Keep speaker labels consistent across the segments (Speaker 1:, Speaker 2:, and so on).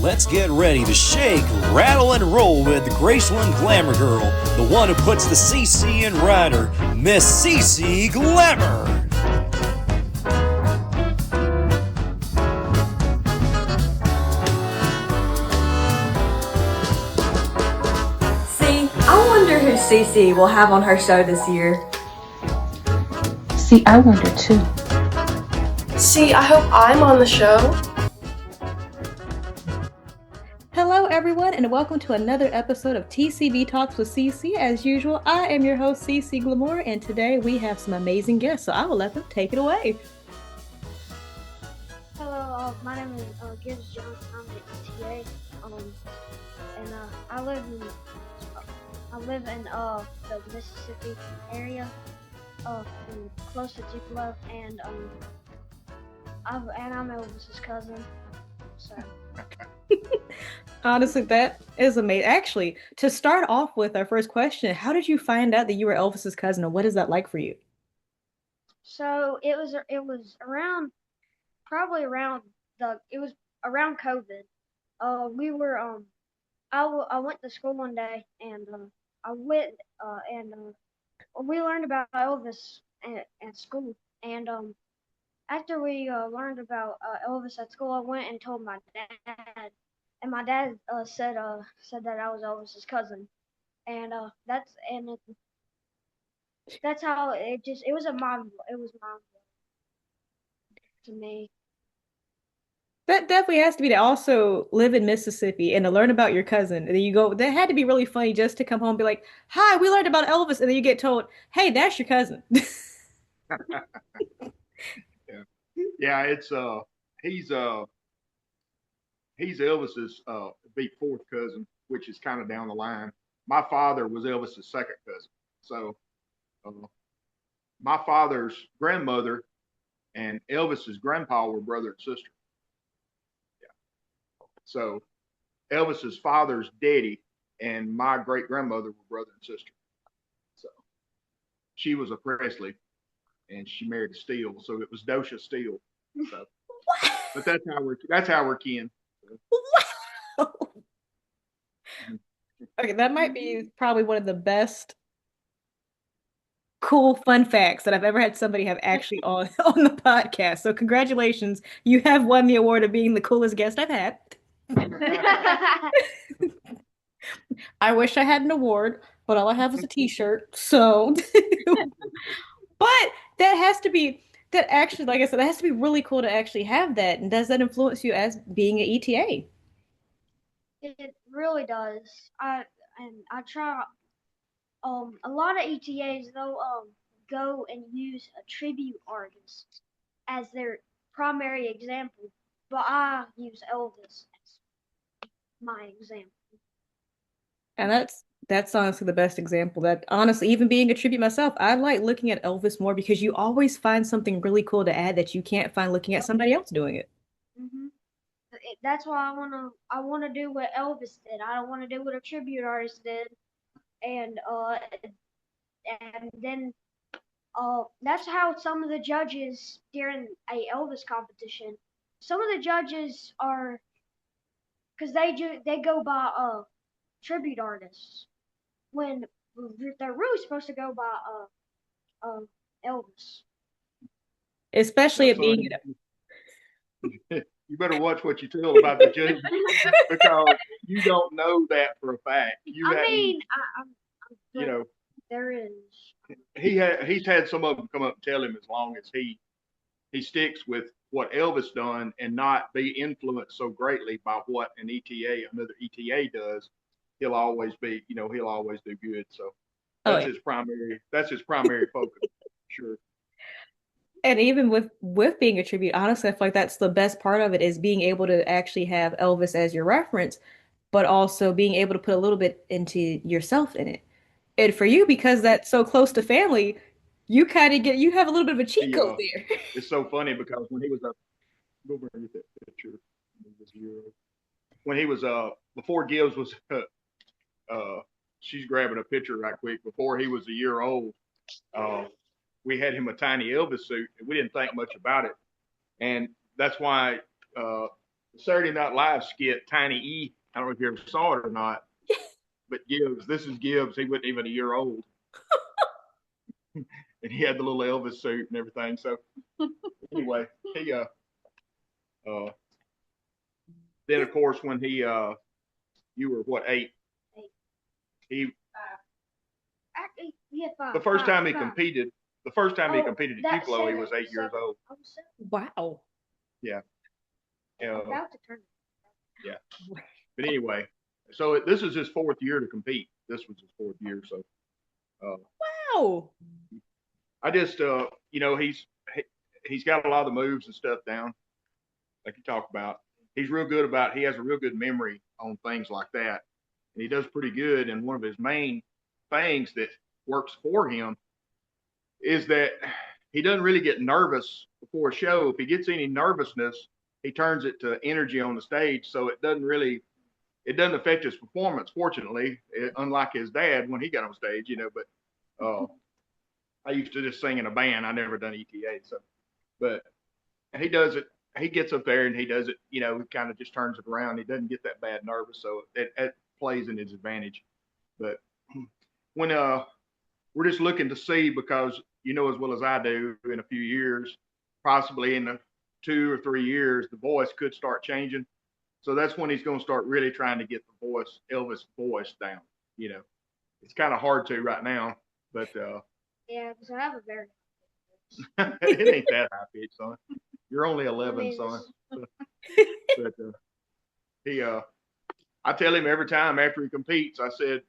Speaker 1: Let's get ready to shake, rattle, and roll with Graceland Glamour Girl, the one who puts the CeCe in rider, Miss CeCe Glamour.
Speaker 2: See, I wonder who CeCe will have on her show this year.
Speaker 3: See, I wonder too.
Speaker 4: See, I hope I'm on the show.
Speaker 5: Hello, everyone, and welcome to another episode of TCV Talks with CeCe. As usual, I am your host, CeCe Glamour, and today we have some amazing guests, so I will let them take it away.
Speaker 6: Hello, my name is Gibbs. I'm an ETA, and I live in the Mississippi area, close to Tupelo, and I'm Elvis's cousin. So.
Speaker 5: Honestly, that is amazing. Actually, to start off with our first question, how did you find out that you were Elvis's cousin, and what is that like for you?
Speaker 6: So it was around COVID. We were I went to school one day and I went and we learned about Elvis at school, and after we learned about Elvis at school, I went and told my dad, and my dad said that I was Elvis's cousin, and that's how it was mind to me.
Speaker 5: That definitely has to be to also live in Mississippi and to learn about your cousin. And then you go, that had to be really funny just to come home and be like, hi, we learned about Elvis. And then you get told, hey, that's your cousin.
Speaker 7: Yeah, it's he's Elvis's big fourth cousin, which is kind of down the line. My father was Elvis's second cousin, so my father's grandmother and Elvis's grandpa were brother and sister. Yeah, so Elvis's father's daddy and my great grandmother were brother and sister. So she was a Presley, and she married a Steele, so it was Dosha Steele. So, but that's how we're kin.
Speaker 5: Wow. Okay, that might be probably one of the best cool fun facts that I've ever had somebody have actually on the podcast. So congratulations, you have won the award of being the coolest guest I've had. I wish I had an award, but all I have is a t-shirt. So but that has to be that actually, like I said, that has to be really cool to actually have that. And does that influence you as being an ETA?
Speaker 6: It really does. I try. A lot of ETAs they'll go and use a tribute artist as their primary example, but I use Elvis as my example.
Speaker 5: And that's honestly the best example. That honestly, even being a tribute myself, I like looking at Elvis more because you always find something really cool to add that you can't find looking at somebody else doing it.
Speaker 6: Mm-hmm. That's why I wanna do what Elvis did. I don't want to do what a tribute artist did, and then that's how some of the judges during a Elvis competition. Some of the judges are because they go by tribute artists when they're really supposed to go by Elvis.
Speaker 5: Especially
Speaker 7: Yeah,
Speaker 5: it being
Speaker 7: you better watch what you tell about the judges because you don't know that for a fact. You know,
Speaker 6: there is.
Speaker 7: He's had some of them come up and tell him as long as he sticks with what Elvis done and not be influenced so greatly by what another ETA does, he'll always do good. So that's his primary focus. Sure.
Speaker 5: and even with being a tribute, honestly, I feel like that's the best part of it is being able to actually have Elvis as your reference, but also being able to put a little bit into yourself in it. And for you, because that's so close to family, you kind of you have a little bit of a cheat code there.
Speaker 7: It's so funny because when he was up, go over and get that picture. When he was before Gibbs was she's grabbing a picture right quick. Before he was a year old, we had him a tiny Elvis suit, and we didn't think much about it. And that's why Saturday Night Live skit, Tiny E. I don't know if you ever saw it or not, but Gibbs, this is Gibbs. He wasn't even a year old. And he had the little Elvis suit and everything. So anyway, he then of course when he you were what, 8?
Speaker 6: 8.
Speaker 7: He
Speaker 6: Yeah, 5.
Speaker 7: the first time he
Speaker 6: 5.
Speaker 7: competed, the first time he competed at
Speaker 6: That
Speaker 7: Tupelo, he
Speaker 6: 7,
Speaker 7: was 8 years
Speaker 6: 7.
Speaker 7: old.
Speaker 6: I was 7.
Speaker 5: Wow.
Speaker 7: Yeah.
Speaker 6: About to turn.
Speaker 7: Yeah. But anyway, so this is his 4th year to compete. This was his 4th year. So
Speaker 5: Wow.
Speaker 7: I just you know, he's got a lot of the moves and stuff down, like you talked about. He's real good about. He has a real good memory on things like that, and he does pretty good. And one of his main things that works for him is that he doesn't really get nervous before a show. If he gets any nervousness, he turns it to energy on the stage, so it doesn't affect his performance. Fortunately, unlike his dad when he got on stage, you know. But I used to just sing in a band. I never done ETA, so but he does it. He gets up there and he does it. You know, he kind of just turns it around. He doesn't get that bad nervous, so it plays in his advantage. But when we're just looking to see, because you know as well as I do, in a few years, possibly in the 2 or 3 years, the voice could start changing. So that's when he's going to start really trying to get the voice, Elvis voice down. You know, it's kind of hard to right now, but
Speaker 6: Yeah, because I have a very.
Speaker 7: it ain't that high pitch, son. You're only 11,
Speaker 6: I mean,
Speaker 7: son. But he, I tell him every time after he competes, I said,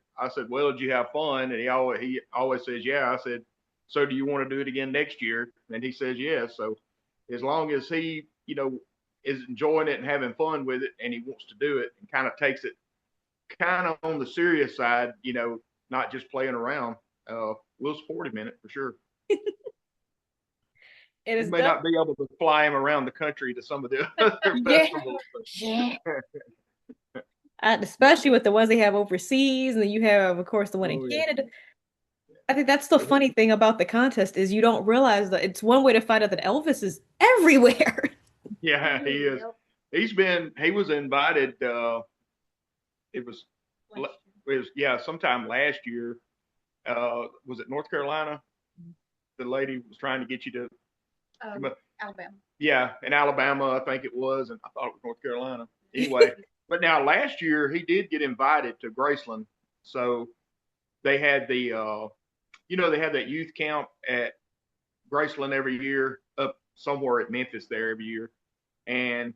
Speaker 7: well, did you have fun? And he always says, yeah. I said, so do you want to do it again next year? And he says, yes. So as long as he, you know, is enjoying it and having fun with it, and he wants to do it and kind of takes it kind of on the serious side, you know, not just playing around, we'll support him in it for sure.
Speaker 5: It is
Speaker 7: We may not be able to fly him around the country to some of the other
Speaker 5: Yeah.
Speaker 7: festivals.
Speaker 5: Yeah. Especially with the ones they have overseas, and then you have, of course, the one in
Speaker 7: Yeah.
Speaker 5: Canada. I think that's the funny thing about the contest is you don't realize that it's one way to find out that Elvis is everywhere.
Speaker 7: Yeah, he is. He was invited. It was sometime last year. Was it North Carolina? The lady was trying to get you to.
Speaker 4: Alabama.
Speaker 7: Yeah, in Alabama, I think it was, and I thought it was North Carolina. Anyway, but now last year he did get invited to Graceland, so they had they have that youth camp at Graceland every year, up somewhere at Memphis there every year, and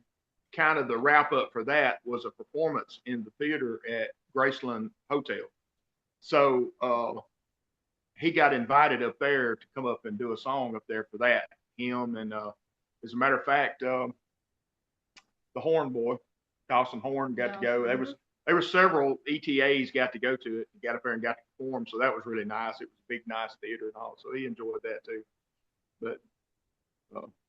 Speaker 7: kind of the wrap up for that was a performance in the theater at Graceland Hotel. So he got invited up there to come up and do a song up there for that. Him and as a matter of fact, the Horn boy, Dawson Horn, got to go. There were several ETAs got to go to it, got up there and got to perform. So that was really nice. It was a big, nice theater and all. So he enjoyed that too. But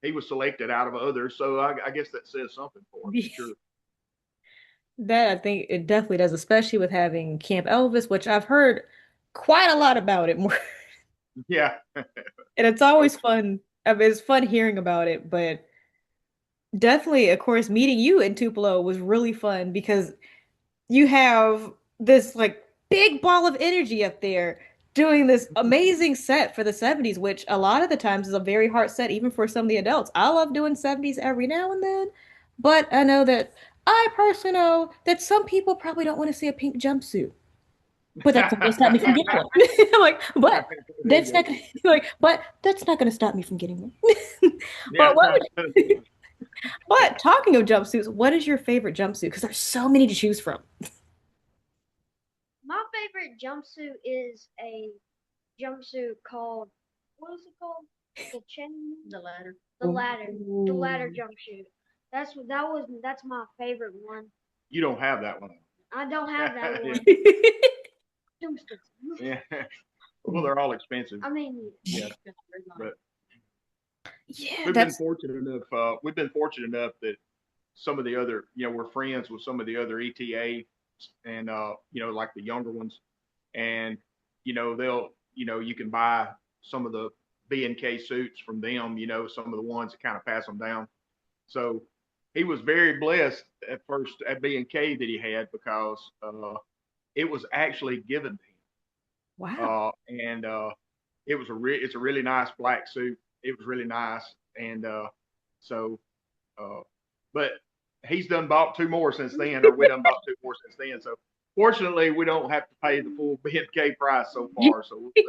Speaker 7: he was selected out of others. So I guess that says something for him, for sure.
Speaker 5: That I think it definitely does, especially with having Camp Elvis, which I've heard quite a lot about it more.
Speaker 7: Yeah.
Speaker 5: And it's always fun. I mean, it's fun hearing about it, but definitely, of course, meeting you in Tupelo was really fun because you have this like big ball of energy up there doing this amazing set for the 70s, which a lot of the times is a very hard set, even for some of the adults. I love doing 70s every now and then, but I personally know that some people probably don't want to see a pink jumpsuit. But that's not gonna stop me from getting one. I'm like, but that's not gonna stop me from getting one.
Speaker 7: Yeah.
Speaker 5: But talking of jumpsuits, what is your favorite jumpsuit? Because there's so many to choose from.
Speaker 6: My favorite jumpsuit is a jumpsuit called, what is it called? The chain?
Speaker 4: The ladder.
Speaker 6: The ladder jumpsuit. That's my favorite one.
Speaker 7: You don't have that one.
Speaker 6: I don't have that one.
Speaker 7: Yeah. Well, they're all expensive.
Speaker 6: I mean,
Speaker 7: yeah. But
Speaker 5: Yeah,
Speaker 7: we've been fortunate enough that some of the other, we're friends with some of the other ETA and like the younger ones, and they'll you can buy some of the B&K suits from them, some of the ones that kind of pass them down. So he was very blessed at first at B&K that he had because it was actually given to him.
Speaker 5: Wow.
Speaker 7: And it's a really nice black suit. It was really nice, and so, uh, but he's done bought two more since then, or we done bought two more since then. So fortunately, we don't have to pay the full B&K price so far. So we'll see.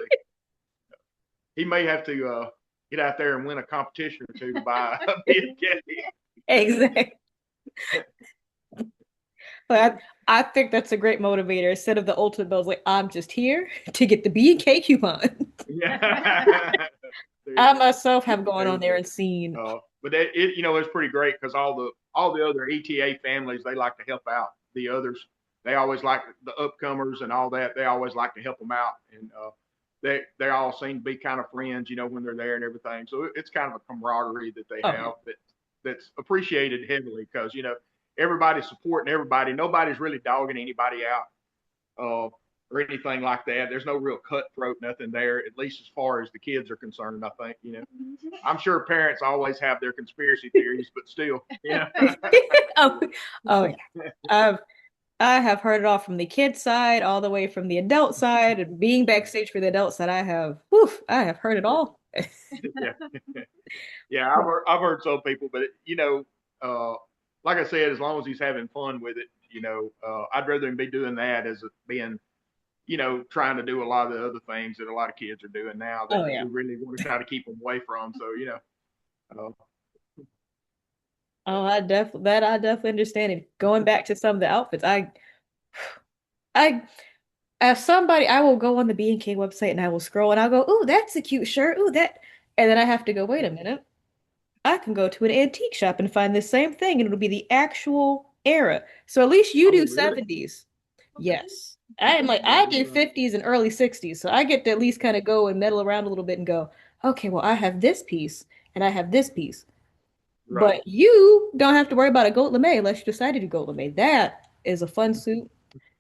Speaker 7: He may have to get out there and win a competition or two to buy a B&K.
Speaker 5: Exactly. But I think that's a great motivator. Instead of the ultimate bills, like I'm just here to get the B&K coupon.
Speaker 7: Yeah.
Speaker 5: I myself have gone on there and seen.
Speaker 7: But it's pretty great because all the other ETA families, they like to help out the others. They always like the upcomers and all that. They always like to help them out, and they all seem to be kind of friends, when they're there and everything. So it's kind of a camaraderie that they have that's appreciated heavily because everybody's supporting everybody. Nobody's really dogging anybody out or anything like that. There's no real cutthroat, nothing there, at least as far as the kids are concerned, I think. I'm sure parents always have their conspiracy theories, but still,
Speaker 5: oh yeah. I have heard it all from the kid side, all the way from the adult side, and being backstage for the adult side, I have heard it all.
Speaker 7: Yeah, yeah, I've heard some people, but like I said, as long as he's having fun with it, I'd rather him be doing that as being, trying to do a lot of the other things that a lot of kids are doing now that we really want to try to keep them away from. So,
Speaker 5: Oh, I definitely understand it. Going back to some of the outfits, I, as somebody, I will go on the B&K website and I will scroll and I'll go, "Ooh, that's a cute shirt. Ooh, that," and then I have to go, "Wait a minute. I can go to an antique shop and find the same thing, and it'll be the actual era." So at least you do
Speaker 7: really?
Speaker 5: 70s. Yes. I do 50s and early 60s. So I get to at least kind of go and meddle around a little bit and go, "Okay, well, I have this piece and I have this piece."
Speaker 7: Right.
Speaker 5: But you don't have to worry about a gold lame unless you decide to do gold lame. That is a fun suit.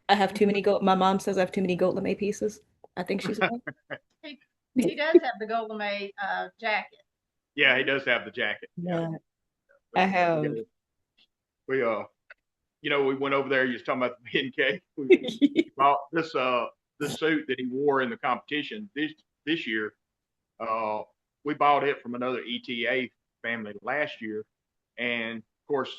Speaker 5: I have too many gold. My mom says I have too many gold lame pieces. I think she's right.
Speaker 3: He does have the gold lame jacket.
Speaker 7: Yeah, he does have the jacket.
Speaker 5: Yeah. I have.
Speaker 7: We we went over there. You was talking about the B&K. We bought this suit that he wore in the competition this year. We bought it from another ETA family last year, and of course,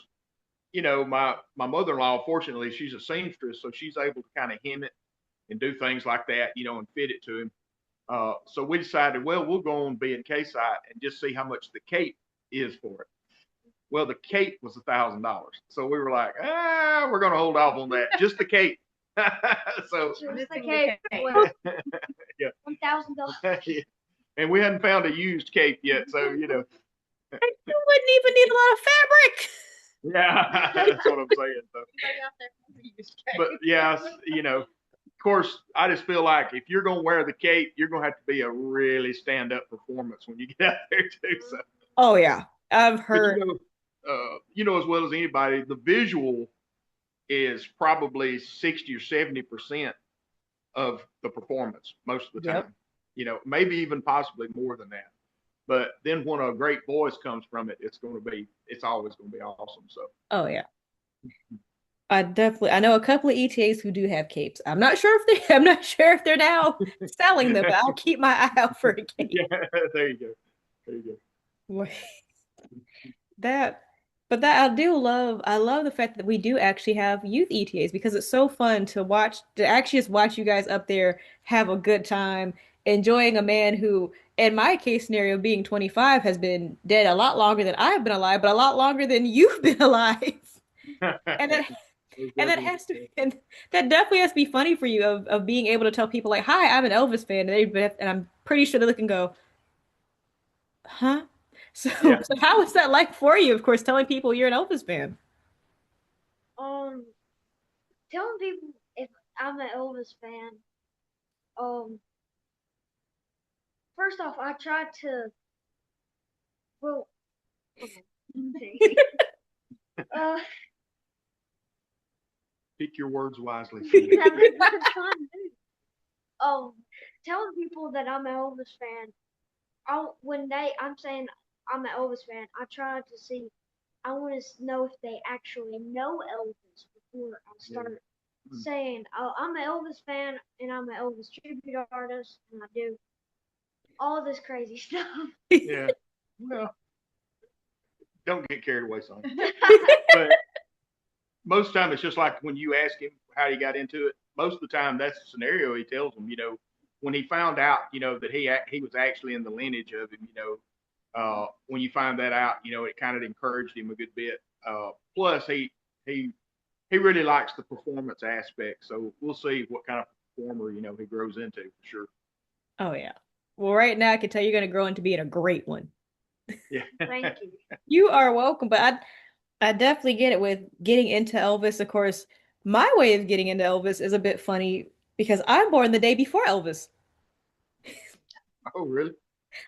Speaker 7: my mother-in-law, fortunately, she's a seamstress, so she's able to kind of hem it and do things like that, and fit it to him. So we decided, well, we'll go on B&K site and just see how much the cape is for it. Well, the cape was $1,000, so we were like, we're going to hold off on that, just the cape. So
Speaker 6: just the cape.
Speaker 7: Yeah.
Speaker 6: $1,000.
Speaker 7: And we hadn't found a used cape yet, so
Speaker 5: You wouldn't even need a lot of fabric.
Speaker 7: Yeah, that's what I'm saying. So. But yes, of course, I just feel like if you're going to wear the cape, you're going to have to be a really stand-up performance when you get out there too. So.
Speaker 5: Oh yeah, I've heard.
Speaker 7: As well as anybody, the visual is probably 60 or 70% of the performance most of the time. Maybe even possibly more than that. But then when a great voice comes from it, it's always going to be awesome. So.
Speaker 5: Oh yeah. I know a couple of ETAs who do have capes. I'm not sure if they're now selling them, but I'll keep my eye out for a cape.
Speaker 7: Yeah, there you go.
Speaker 5: I love the fact that we do actually have youth ETAs because it's so fun to actually just watch you guys up there have a good time, enjoying a man who, in my case scenario, being 25, has been dead a lot longer than I've been alive, but a lot longer than you've been alive. And that definitely has to be funny for you of being able to tell people like, "Hi, I'm an Elvis fan," and I'm pretty sure they look and go, "Huh?" So how is that like for you? Of course, telling people you're an Elvis fan.
Speaker 6: Telling people if I'm an Elvis fan. First off, I tried to. Well,
Speaker 7: pick your words wisely.
Speaker 6: Telling people that I'm an Elvis fan. I'm saying I'm an Elvis fan, I try to see I want to know if they actually know Elvis before I
Speaker 7: Yeah.
Speaker 6: start saying, "Oh, I'm an Elvis fan and I'm an Elvis tribute artist and I do all this crazy stuff."
Speaker 7: Yeah. Well, don't get carried away, son. But most of the time, it's just like when you ask him how he got into it. Most of the time, that's the scenario he tells them. When he found out, that he was actually in the lineage of him. When you find that out, it kind of encouraged him a good bit. Plus, he he really likes the performance aspect. So we'll see what kind of performer he grows into for sure.
Speaker 5: Oh yeah. Well, right now I can tell you're gonna grow into being a great one.
Speaker 7: Yeah.
Speaker 6: Thank you.
Speaker 5: You are welcome, but I definitely get it with getting into Elvis. Of course, my way of getting into Elvis is a bit funny because I'm born the day before Elvis.
Speaker 7: Oh, really?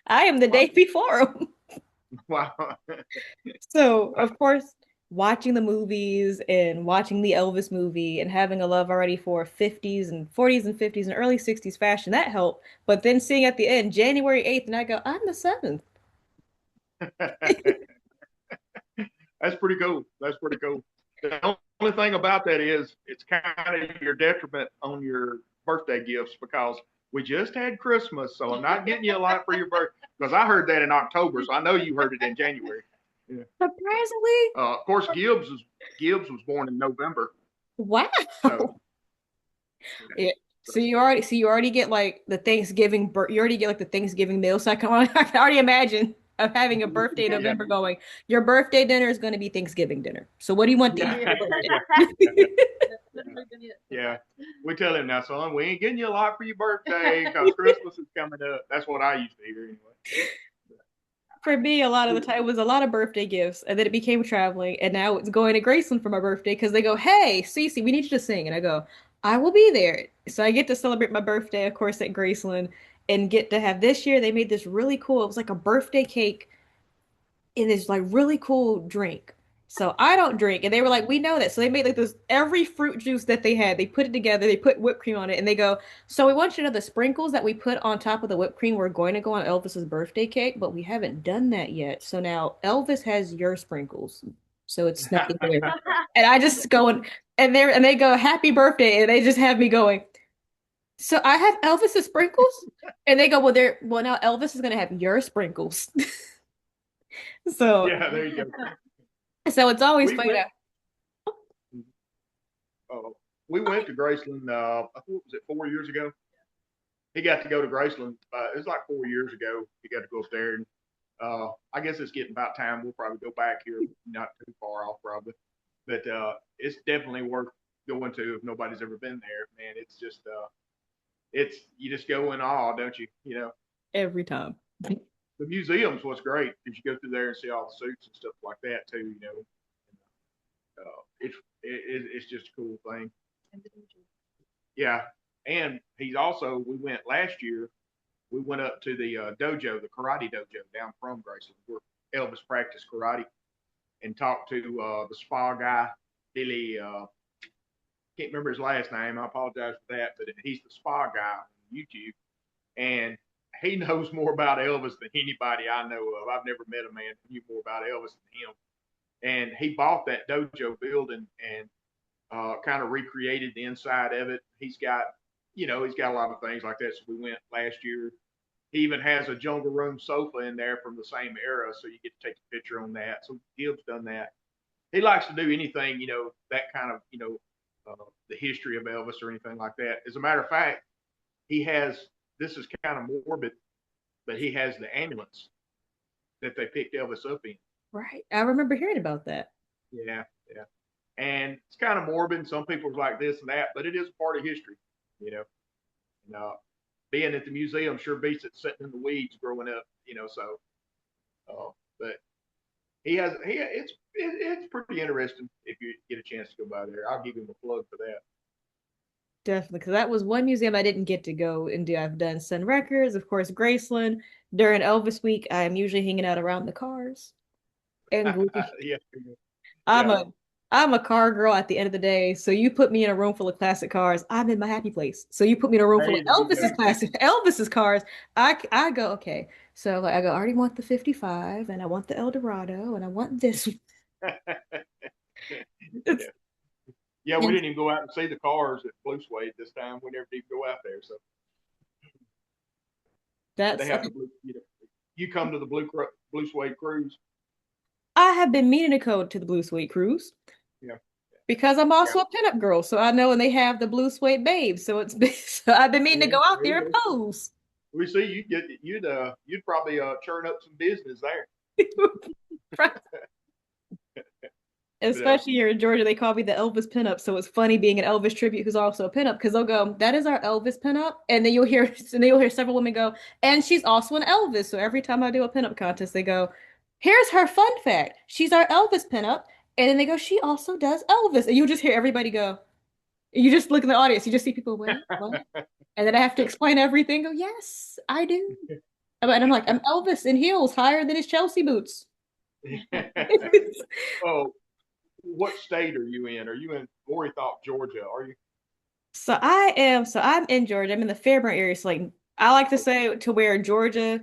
Speaker 5: I am the
Speaker 7: Wow.
Speaker 5: day before him.
Speaker 7: Wow.
Speaker 5: So, of course, watching the movies and watching the Elvis movie and having a love already for 50s and 40s and 50s and early 60s fashion, that helped. But then seeing at the end, January 8th, and I go, I'm the 7th.
Speaker 7: That's pretty cool. That's pretty cool. The only thing about that is it's kind of your detriment on your birthday gifts because we just had Christmas, so I'm not getting you a lot for your birthday because I heard that in October, so I know you heard it in January. Yeah.
Speaker 5: Surprisingly,
Speaker 7: Of course, Gibbs was born in November,
Speaker 5: wow.
Speaker 7: so
Speaker 5: Yeah. So you already get like the Thanksgiving you already get like the Thanksgiving meal. So I can already imagine of having a birthday in
Speaker 7: yeah,
Speaker 5: November going, your birthday dinner is going to be Thanksgiving dinner. So what do you want to eat
Speaker 7: yeah,
Speaker 5: for your
Speaker 7: yeah,
Speaker 5: birthday?
Speaker 7: yeah. We tell him now, son, we ain't getting you a lot for your birthday because Christmas is coming up. That's what I used to hear anyway.
Speaker 5: For me, a lot of the time it was a lot of birthday gifts, and then it became traveling, and now it's going to Graceland for my birthday because they go, "Hey, CeCe, we need you to sing," and I go, "I will be there." So I get to celebrate my birthday, of course, at Graceland, and get to have this year. They made this really cool. It was like a birthday cake in this like really cool drink. So I don't drink, and they were like, "We know that." So they made like this every fruit juice that they had. They put it together. They put whipped cream on it, and they go, "So we want you to know the sprinkles that we put on top of the whipped cream were going to go on Elvis's birthday cake, but we haven't done that yet. So now Elvis has your sprinkles, so it's nothing there." And I just go and they go, "Happy birthday," and they just have me going. So I have Elvis's sprinkles, and they go, "Well now Elvis is gonna have your sprinkles." So
Speaker 7: Yeah, there you go.
Speaker 5: so it's always
Speaker 7: We
Speaker 5: funny
Speaker 7: went.
Speaker 5: to
Speaker 7: Uh, we went to Graceland. I think was it 4 years ago. He got to go to Graceland. It was like 4 years ago. He got to go up there, and I guess it's getting about time. We'll probably go back here, not too far off, probably. But it's definitely worth going to if nobody's ever been there. Man, it's just it's you just go in awe, don't you?
Speaker 5: every time.
Speaker 7: The museum's what's great because you go through there and see all the suits and stuff like that too. It's just a cool thing. Yeah, and he's also we went last year. We went up to the dojo, the karate dojo down from Graceland, where Elvis practiced karate, and talked to the spa guy, Billy. Can't remember his last name. I apologize for that, but he's the spa guy on YouTube, and he knows more about Elvis than anybody I know of. I've never met a man who knew more about Elvis than him. And he bought that dojo building and kind of recreated the inside of it. He's got a lot of things like that. So we went last year. He even has a jungle room sofa in there from the same era, so you get to take a picture on that. So Gibbs done that. He likes to do anything, that kind of, the history of Elvis or anything like that. As a matter of fact, he has. This is kind of morbid, but he has the ambulance that they picked Elvis up in.
Speaker 5: Right. I remember hearing about that.
Speaker 7: Yeah, yeah. And it's kind of morbid. Some people's like this and that, but it is part of history, you know. And, being at the museum sure beats it sitting in the weeds growing up, So, but it's pretty interesting if you get a chance to go by there. I'll give him a plug for that.
Speaker 5: Definitely, because that was one museum I didn't get to go and do. I've done Sun Records, of course, Graceland. During Elvis week, I am usually hanging out around the cars. And
Speaker 7: Yeah,
Speaker 5: I'm
Speaker 7: yeah.
Speaker 5: a I'm a car girl at the end of the day. So you put me in a room full of classic cars, I'm in my happy place. So you put me in a room full
Speaker 7: There
Speaker 5: of
Speaker 7: you
Speaker 5: Elvis's
Speaker 7: go.
Speaker 5: Elvis's cars, I go, okay. So like I go, I already want the 55 and I want the Eldorado and I want this. It's,
Speaker 7: Yeah. Yeah, we
Speaker 5: and
Speaker 7: didn't even go out and see the cars at Blue Suede this time. We never did go out there. So they
Speaker 5: that's
Speaker 7: have the blue, you come to the Blue Suede cruise.
Speaker 5: I have been meaning to go to the Blue Suede cruise
Speaker 7: Yeah.
Speaker 5: because I'm
Speaker 7: Yeah.
Speaker 5: also a pinup girl, so I know and they have the Blue Suede babes. So it's been, so I've been meaning to
Speaker 7: Yeah.
Speaker 5: go out
Speaker 7: There you
Speaker 5: there and
Speaker 7: go.
Speaker 5: pose.
Speaker 7: We see you'd probably churn up some business there. But
Speaker 5: Especially here in Georgia, they call me the Elvis pinup. So it's funny being an Elvis tribute who's also a pinup because they'll go, "That is our Elvis pinup," and then you'll hear several women go, "And she's also an Elvis." So every time I do a pinup contest, they go, "Here's her fun fact: she's our Elvis pinup," and then they go, "She also does Elvis," and you just hear everybody go. You just look in the audience, you just see people, wait, what? And then I have to explain everything. Go, yes, I do. And I'm like, I'm Elvis in heels higher than his Chelsea boots.
Speaker 7: oh, what state are you in? Are you in Thought, Georgia? Are you?
Speaker 5: So I'm in Georgia. I'm in the Fairburn area. So like I like to say to where Georgia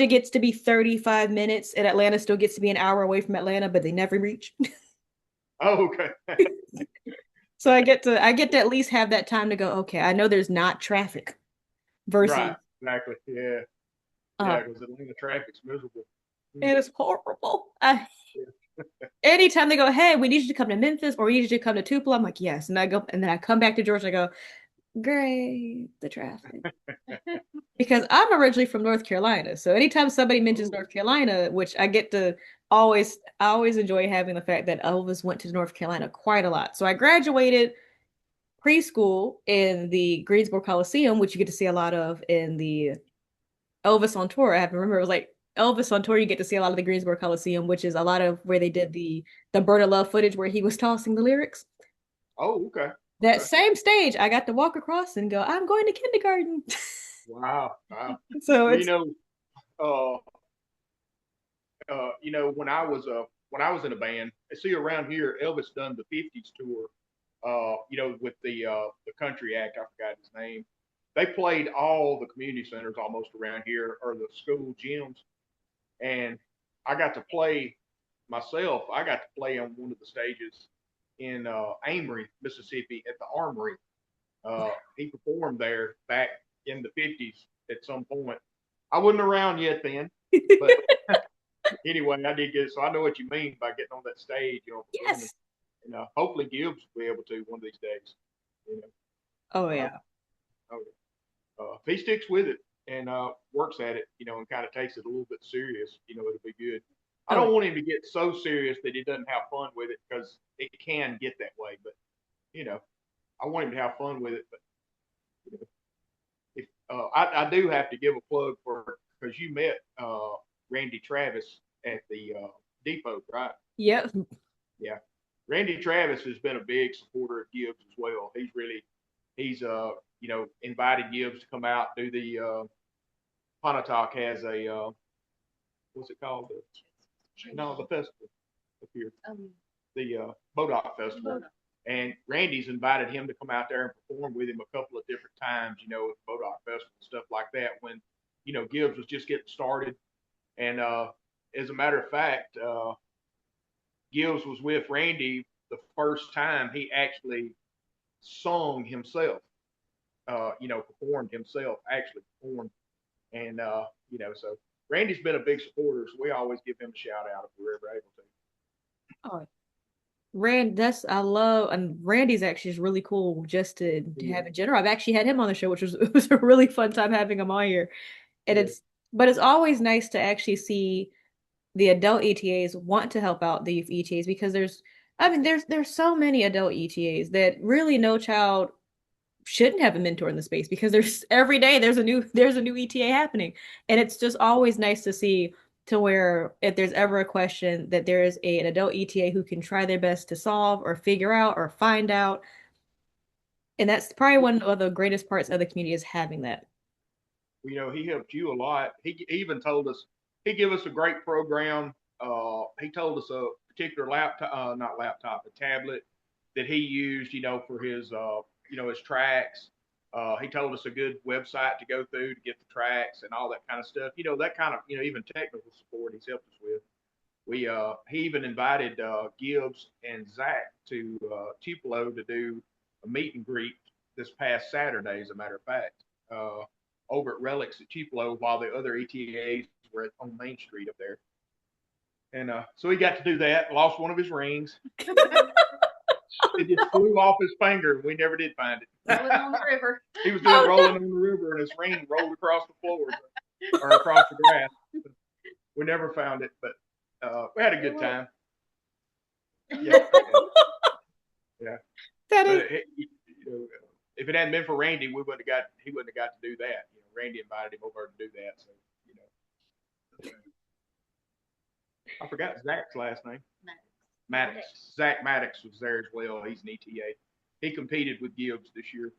Speaker 5: gets to be 35 minutes and Atlanta still gets to be an hour away from Atlanta, but they never reach.
Speaker 7: Oh, okay.
Speaker 5: So I get to at least have that time to go, okay, I know there's not traffic versus
Speaker 7: Right. Exactly. Yeah.
Speaker 5: uh
Speaker 7: Yeah. Because Atlanta traffic's miserable.
Speaker 5: it is horrible.
Speaker 7: Yeah.
Speaker 5: Anytime they go, hey, we need you to come to Memphis or we need you to come to Tupelo, I'm like, yes. And I go and then I come back to Georgia and I go, great, the traffic. Because I'm originally from North Carolina. So anytime somebody mentions
Speaker 7: Oh,
Speaker 5: North Carolina, which I always enjoy having the fact that Elvis went to North Carolina quite a lot. So I graduated preschool in the Greensboro Coliseum, which you get to see a lot of in the Elvis on tour. I have to remember it was like Elvis on tour, you get to see a lot of the Greensboro Coliseum, which is a lot of where they did the Bird of Love footage where he was tossing the lyrics.
Speaker 7: oh, okay.
Speaker 5: That
Speaker 7: Okay.
Speaker 5: same stage, I got to walk across and go, I'm going to kindergarten.
Speaker 7: Wow. Wow.
Speaker 5: So
Speaker 7: Well,
Speaker 5: it's
Speaker 7: uh, when I was in a band, see around here, Elvis done the '50s tour. With the country act, I forgot his name. They played all the community centers almost around here, or the school gyms, and I got to play myself. I got to play on one of the stages in Amory, Mississippi, at the Armory. He performed there back in the '50s at some point. I wasn't around yet then, but anyway, I did get it. So I know what you mean by getting on that stage, performing.
Speaker 5: yes.
Speaker 7: And hopefully Gibbs will be able to one of these days. You know,
Speaker 5: Oh
Speaker 7: I hope.
Speaker 5: yeah.
Speaker 7: Oh, if he sticks with it and works at it, and kind of takes it a little bit serious, it'll be good. I
Speaker 5: Oh yeah.
Speaker 7: don't want him to get so serious that he doesn't have fun with it because it can get that way. But you know, I want him to have fun with it. But you know, if I do have to give a plug for because you met Randy Travis at the depot, right?
Speaker 5: Yep.
Speaker 7: Yeah. Randy Travis has been a big supporter of Gibbs as well. He's invited Gibbs to come out do the Pontotoc has a what's it called? The festival up here. The Modoc Festival. And Randy's invited him to come out there and perform with him a couple of different times, at the Modoc Festival and stuff like that when, Gibbs was just getting started. And as a matter of fact, Gibbs was with Randy the first time he actually sung himself, performed himself, actually performed. And, so Randy's been a big supporter, so we always give him a shout out if we're ever able to.
Speaker 5: Oh, that's I love and Randy's actually is really cool just to
Speaker 7: Yeah.
Speaker 5: have in general. I've actually had him on the show, which was it was a really fun time having him on here. And
Speaker 7: Yeah.
Speaker 5: it's always nice to actually see the adult ETAs want to help out the youth ETAs because there's so many adult ETAs that really no child shouldn't have a mentor in the space because there's every day there's a new ETA happening. And it's just always nice to see to where if there's ever a question that there is an adult ETA who can try their best to solve or figure out or find out. And that's probably one of the greatest parts of the community is having that.
Speaker 7: He helped you a lot. He even told us he gave us a great program. He told us a particular laptop, not laptop, a tablet that he used, for his tracks. He told us a good website to go through to get the tracks and all that kind of stuff. That kind of, even technical support he's helped us with. He even invited Gibbs and Zach to Tupelo to do a meet and greet this past Saturday, as a matter of fact, over at Relics at Tupelo, while the other ETAs were on Main Street up there. And so he got to do that. Lost one of his rings. It just flew off his finger. We never did find it.
Speaker 3: Rolling on the river.
Speaker 7: He was doing rolling on the river, and his ring rolled across the floor or across the grass. We never found it, but we had a good time. Yeah. Yeah.
Speaker 5: That is.
Speaker 7: If it hadn't been for Randy, he wouldn't have got to do that. Randy invited him over to do that, so I forgot Zach's last name. Maddox. Zach Maddox was there as well. He's an ETA. He competed with Gibbs this year.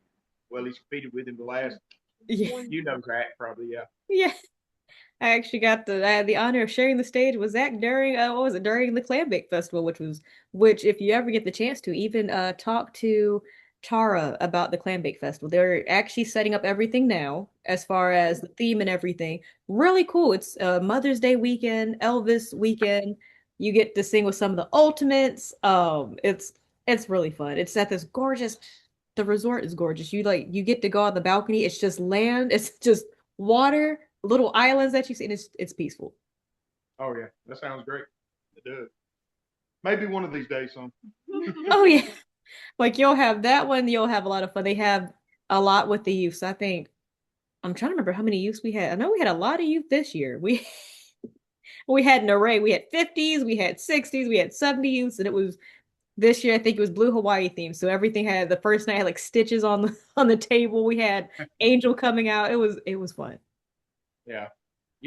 Speaker 7: Well, he's competed with him the last.
Speaker 5: Yeah.
Speaker 7: You know Zach probably, yeah.
Speaker 5: Yeah. I actually I had the honor of sharing the stage with Zach during during the Clam Bake Festival, which if you ever get the chance to even talk to Tara about the Clam Bake Festival. They're actually setting up everything now as far as the theme and everything. Really cool. It's Mother's Day weekend, Elvis weekend. You get to sing with some of the ultimates. It's really fun. It's at this gorgeous. The resort is gorgeous. You get to go on the balcony. It's just land. It's just water, little islands that you see. And it's peaceful.
Speaker 7: Oh yeah, that sounds great. It does. Maybe one of these days, son.
Speaker 5: Oh yeah. Like you'll have that one, you'll have a lot of fun. They have a lot with the youth. So I think I'm trying to remember how many youths we had. I know we had a lot of youth this year. We had an array. We had 50s, we had 60s, we had 70 youths, and it was this year I think it was Blue Hawaii themed. So everything had the first night had like stitches on the table. We had Angel coming out. It was fun.
Speaker 7: Yeah.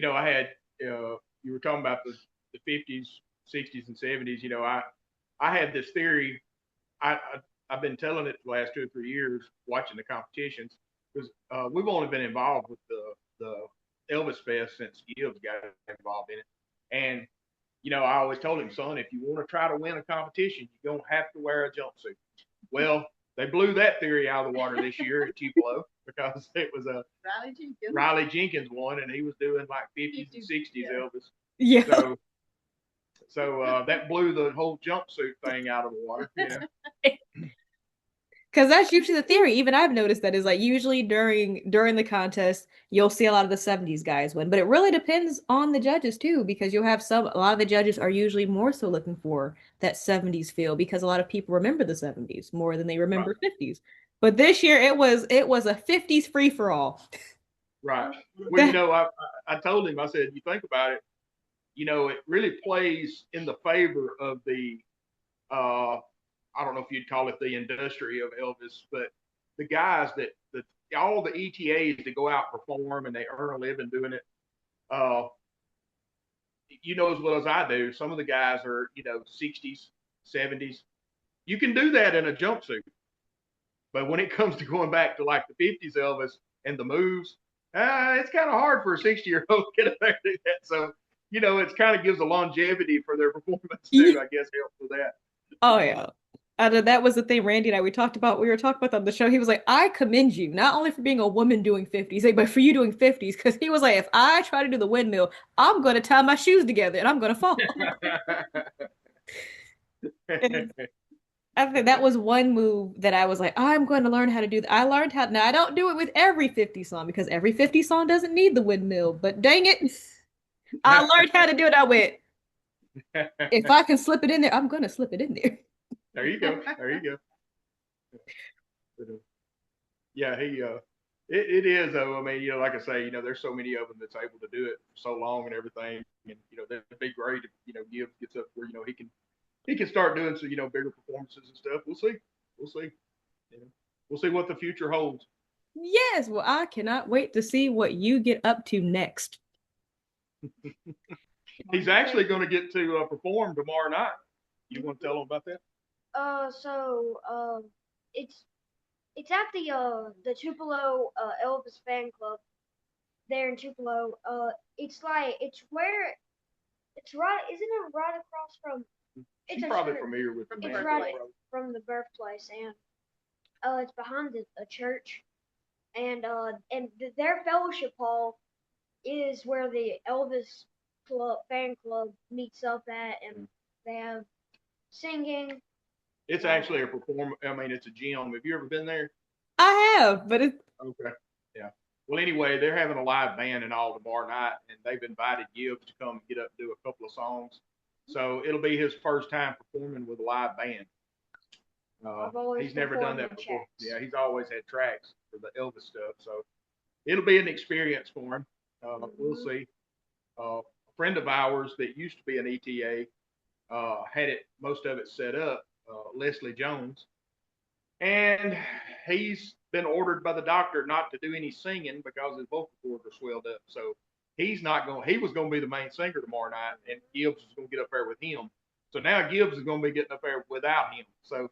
Speaker 7: I had you were talking about the 50s, 60s, and 70s. I had this theory. I've been telling it the last 2 or 3 years, watching the competitions, because we've only been involved with the Elvis Fest since Gibbs got involved in it. And, I always told him, son, if you want to try to win a competition, you're going to have to wear a jumpsuit. Well, they blew that theory out of the water this year at Tupelo because it was a Riley Jenkins won, and he was doing like 50s and 60s
Speaker 3: yeah.
Speaker 7: Elvis.
Speaker 5: Yeah.
Speaker 7: So that blew the whole jumpsuit thing out of the water.
Speaker 5: Because that's usually the theory. Even I've noticed that is like usually during the contest, you'll see a lot of the 70s guys win. But it really depends on the judges too, because you'll have a lot of the judges are usually more so looking for that 70s feel because a lot of people remember the 70s more than they remember 50s. But this year it was a 50s free for all.
Speaker 7: Right. Well, I told him, I said, you think about it, it really plays in the favor of the I don't know if you'd call it the industry of Elvis, but the guys that all the ETAs that go out and perform and they earn a living doing it. As well as I do, some of the guys are 60s, 70s. You can do that in a jumpsuit, but when it comes to going back to like the 50s Elvis and the moves, it's kind of hard for a 60-year-old to get back to that. So it kind of gives a longevity for their performance too. I guess helps with that.
Speaker 5: Oh yeah. That was the thing Randy and I we were talking about on the show. He was like, I commend you not only for being a woman doing 50s, but for you doing 50s. Because he was like, if I try to do the windmill, I'm going to tie my shoes together and I'm going to fall. I think that was one move that I was like, I'm going to learn how to do that. I learned how. Now I don't do it with every 50 song because every 50 song doesn't need the windmill. But dang it, I learned how to do it. I went, if I can slip it in there, I'm going to slip it in there.
Speaker 7: There you go. Yeah, it is though. I mean, like I say, there's so many of them that's able to do it for so long and everything, and that'd be great if Gibbs gets up where he can start doing some bigger performances and stuff. We'll see. We'll see what the future holds.
Speaker 5: Yes, well, I cannot wait to see what you get up to next.
Speaker 7: He's actually going to get to perform tomorrow night. You want to tell him about that?
Speaker 6: It's at the Tupelo Elvis fan club there in Tupelo. It's right. Isn't it right across from?
Speaker 7: She's probably familiar with the
Speaker 6: It's right from the birthplace, and it's behind a church, and their fellowship hall is where the Elvis fan club meets up at, and they have singing.
Speaker 7: It's actually a perform. I mean, it's a gym. Have you ever been there?
Speaker 5: I have, but it's
Speaker 7: Okay. Yeah. Well, anyway, they're having a live band and all tomorrow night, and they've invited Gibbs to come get up and do a couple of songs. So it'll be his first time performing with a live band. He's never done that before. Yeah, he's always had tracks for the Elvis stuff. So it'll be an experience for him. We'll see. A friend of ours that used to be an ETA had most of it set up, Leslie Jones, and he's been ordered by the doctor not to do any singing because his vocal cords are swelled up. So he's not going. He was going to be the main singer tomorrow night, and Gibbs is going to get up there with him. So now Gibbs is going to be getting up there without him. So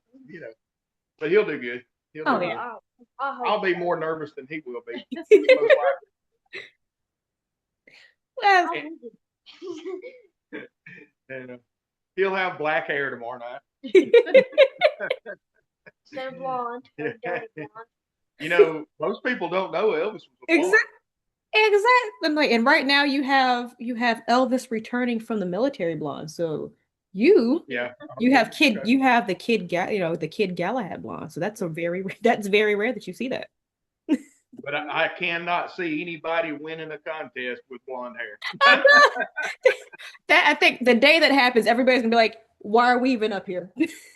Speaker 7: but he'll do good. He'll do good.
Speaker 5: yeah.
Speaker 7: I'll be more nervous than he will be.
Speaker 5: Well,
Speaker 7: And he'll have black hair tomorrow night.
Speaker 6: Instead of blonde. Dirty blonde.
Speaker 7: Most people don't know Elvis was a blonde.
Speaker 5: exactly. And right now you have Elvis returning from the military blonde. So you have the Kid Galahad blonde. So that's very rare that you see that.
Speaker 7: But I cannot see anybody winning a contest with blonde hair.
Speaker 5: I think the day that happens, everybody's gonna be like, "Why are we even up here?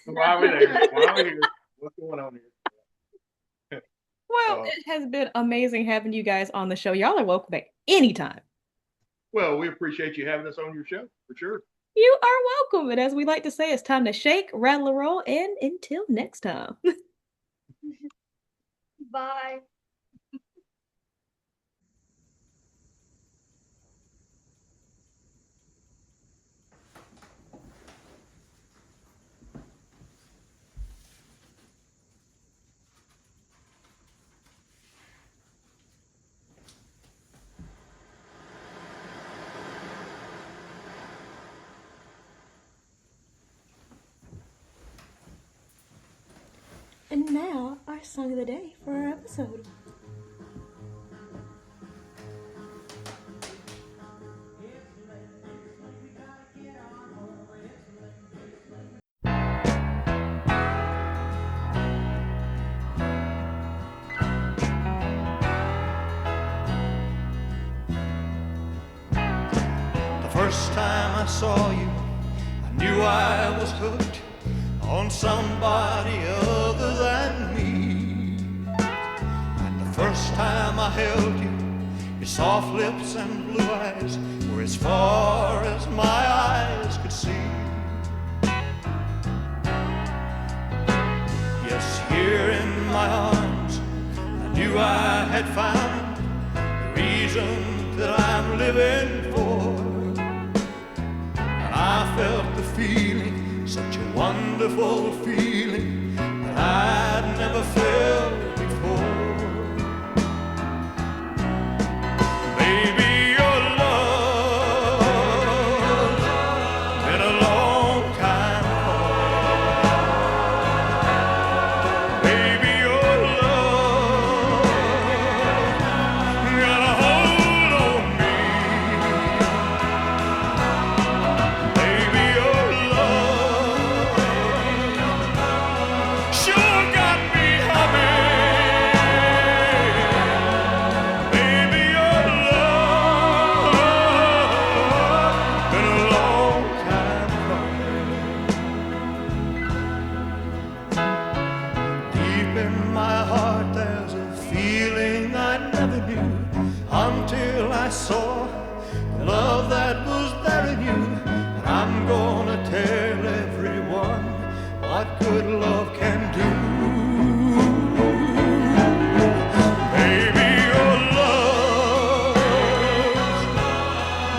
Speaker 7: Why are we there? Why are we here? What's going on here?"
Speaker 5: Well, it has been amazing having you guys on the show. Y'all are welcome back anytime.
Speaker 7: Well, we appreciate you having us on your show for sure.
Speaker 5: You are welcome. And as we like to say, it's time to shake, rattle, and roll. And until next time.
Speaker 6: Bye.
Speaker 5: And now, our song of the day for our episode.
Speaker 8: The first time I saw you, I knew I was hooked on somebody other than me. And the first time I held you, your soft lips and blue eyes were as far as my eyes could see. Yes, here in my arms, I knew I had found the reason that I'm living for. And I felt the feeling, such a wonderful feeling that I'd never felt before. Baby, your love been a long time coming. Baby, your love got a hold on me. Baby, your love sure got me humming. Baby, your love been a long time coming. Deep in my heart there's a feeling I never knew until I saw the love that was there in you. And I'm gonna tell everyone what good love can do. Baby, your love's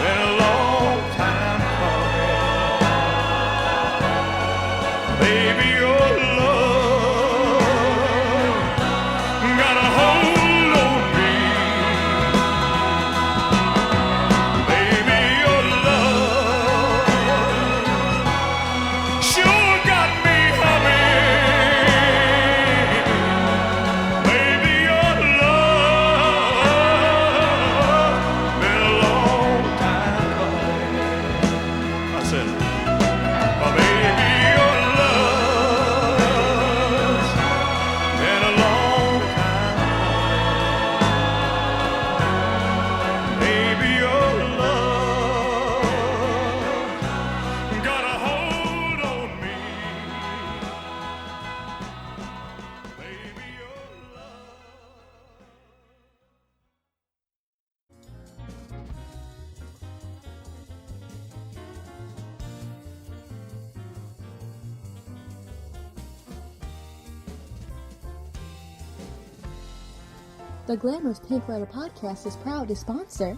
Speaker 8: been a long time coming. Baby, your love got a hold on me. Baby, your love sure got me humming.
Speaker 9: The Glamour's Pink Rider podcast is proud to sponsor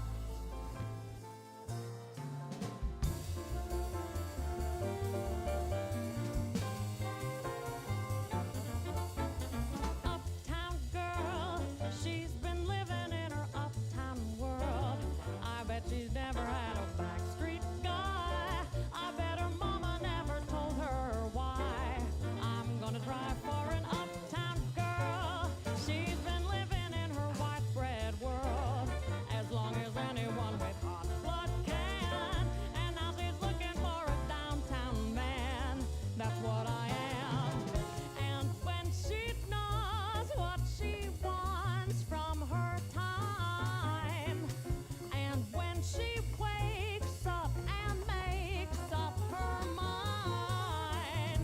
Speaker 10: Uptown girl, she's been living in her uptown world. I bet she's never had a backstreet guy. I bet her mama never told her why. I'm gonna try for an uptown girl. She's been living in her white bread world as long as anyone with hot blood can. And now she's looking for a downtown man. That's what I am. And when she knows what she wants from her time, and when she wakes up and makes up her mind,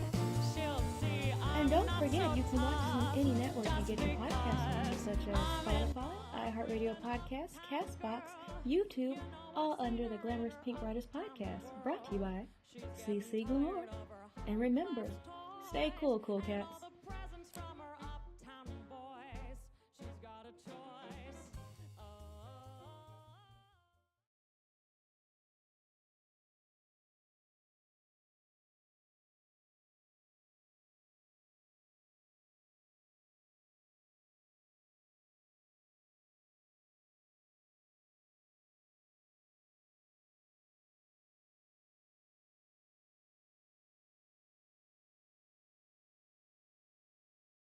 Speaker 10: she'll see I'm
Speaker 9: And don't
Speaker 10: not
Speaker 9: forget,
Speaker 10: so
Speaker 9: you can watch us on any
Speaker 10: tough
Speaker 9: network you
Speaker 10: just
Speaker 9: get your podcasts on,
Speaker 10: because
Speaker 9: such as
Speaker 10: I'm in
Speaker 9: Spotify, iHeartRadio Podcasts, Castbox, YouTube, all under the Glamorous Pink Riders podcast, brought to you by CeCe Glamour. And remember, stay cool, cool cats.